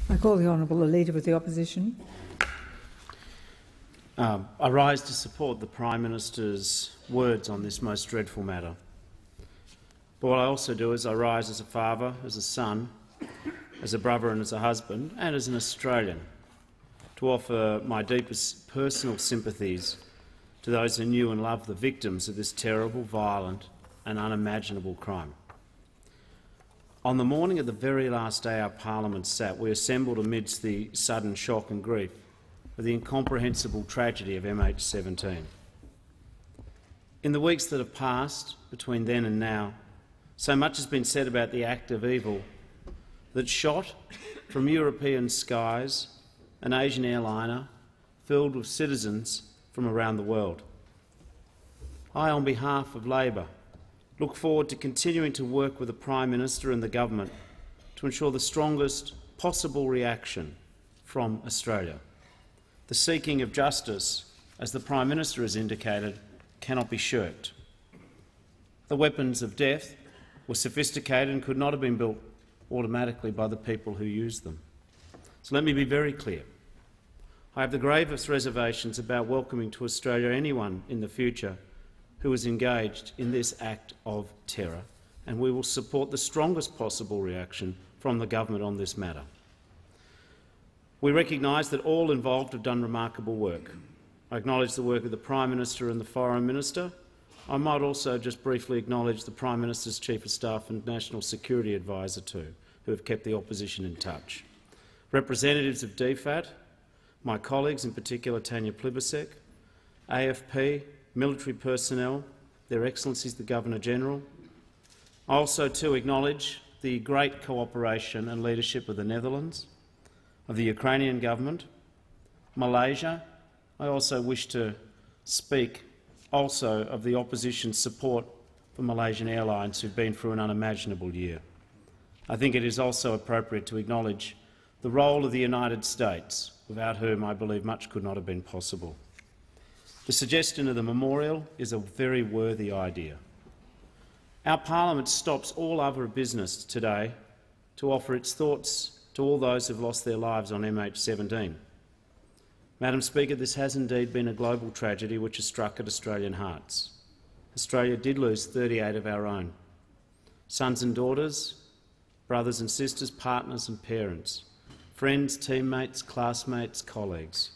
I call the Honourable Leader of the Opposition. I rise to support the Prime Minister's words on this most dreadful matter. But what I also do is I rise as a father, as a son, as a brother and as a husband, and as an Australian, to offer my deepest personal sympathies to those who knew and loved the victims of this terrible, violent and unimaginable crime. On the morning of the very last day our Parliament sat, we assembled amidst the sudden shock and grief of the incomprehensible tragedy of MH17. In the weeks that have passed between then and now, so much has been said about the act of evil that shot from European skies an Asian airliner filled with citizens from around the world. I, on behalf of Labor, look forward to continuing to work with the Prime Minister and the Government to ensure the strongest possible reaction from Australia. The seeking of justice, as the Prime Minister has indicated, cannot be shirked. The weapons of death were sophisticated and could not have been built automatically by the people who used them. So let me be very clear. I have the gravest reservations about welcoming to Australia anyone in the future who is engaged in this act of terror, and we will support the strongest possible reaction from the government on this matter. We recognise that all involved have done remarkable work. I acknowledge the work of the Prime Minister and the Foreign Minister. I might also just briefly acknowledge the Prime Minister's Chief of Staff and National Security Advisor too, who have kept the opposition in touch. Representatives of DFAT, my colleagues, in particular Tanya Plibersek, AFP, military personnel, Their Excellencies the Governor-General. I also too acknowledge the great cooperation and leadership of the Netherlands, of the Ukrainian government, Malaysia. I also wish to speak also of the opposition's support for Malaysian Airlines, who've been through an unimaginable year. I think it is also appropriate to acknowledge the role of the United States, without whom I believe much could not have been possible. The suggestion of the memorial is a very worthy idea. Our Parliament stops all other business today to offer its thoughts to all those who have lost their lives on MH17. Madam Speaker, this has indeed been a global tragedy which has struck at Australian hearts. Australia did lose 38 of our own, sons and daughters, brothers and sisters, partners and parents, friends, teammates, classmates, colleagues,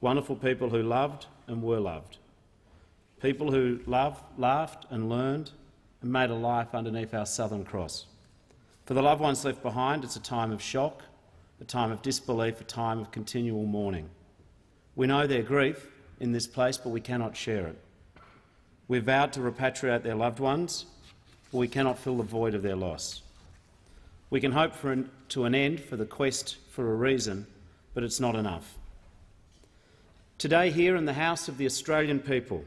wonderful people who loved and were loved, people who loved, laughed and learned and made a life underneath our Southern Cross. For the loved ones left behind, it's a time of shock, a time of disbelief, a time of continual mourning. We know their grief in this place, but we cannot share it. We vowed to repatriate their loved ones, but we cannot fill the void of their loss. We can hope to an end for the quest for a reason, but it's not enough. Today, here in the House of the Australian people,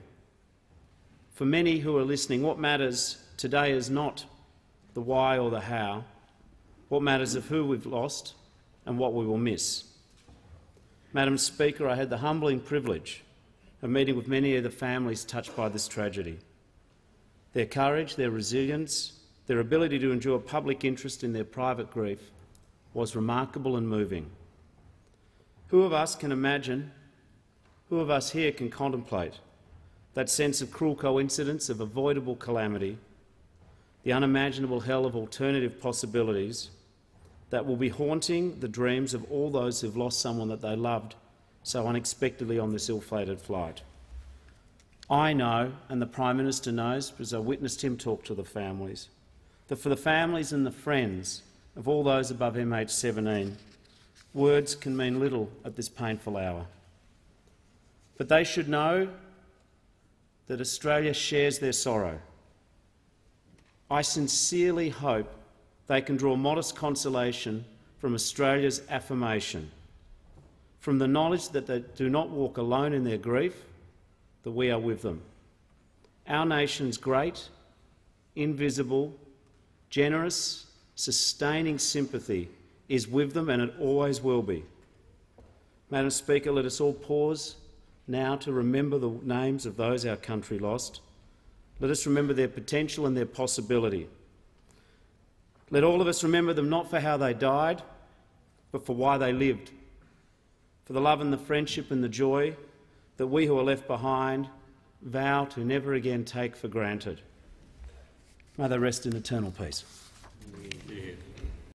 for many who are listening, what matters today is not the why or the how. What matters is who we've lost and what we will miss. Madam Speaker, I had the humbling privilege of meeting with many of the families touched by this tragedy. Their courage, their resilience, their ability to endure public interest in their private grief was remarkable and moving. Who of us can imagine, who of us here can contemplate that sense of cruel coincidence, of avoidable calamity, the unimaginable hell of alternative possibilities that will be haunting the dreams of all those who've lost someone that they loved so unexpectedly on this ill-fated flight? I know, and the Prime Minister knows, because I witnessed him talk to the families, that for the families and the friends of all those above MH17, words can mean little at this painful hour. But they should know that Australia shares their sorrow. I sincerely hope they can draw modest consolation from Australia's affirmation, from the knowledge that they do not walk alone in their grief, that we are with them. Our nation's great, invisible, generous, sustaining sympathy is with them, and it always will be. Madam Speaker, let us all pause now to remember the names of those our country lost. Let us remember their potential and their possibility. Let all of us remember them not for how they died, but for why they lived, for the love and the friendship and the joy that we who are left behind vow to never again take for granted. May they rest in eternal peace.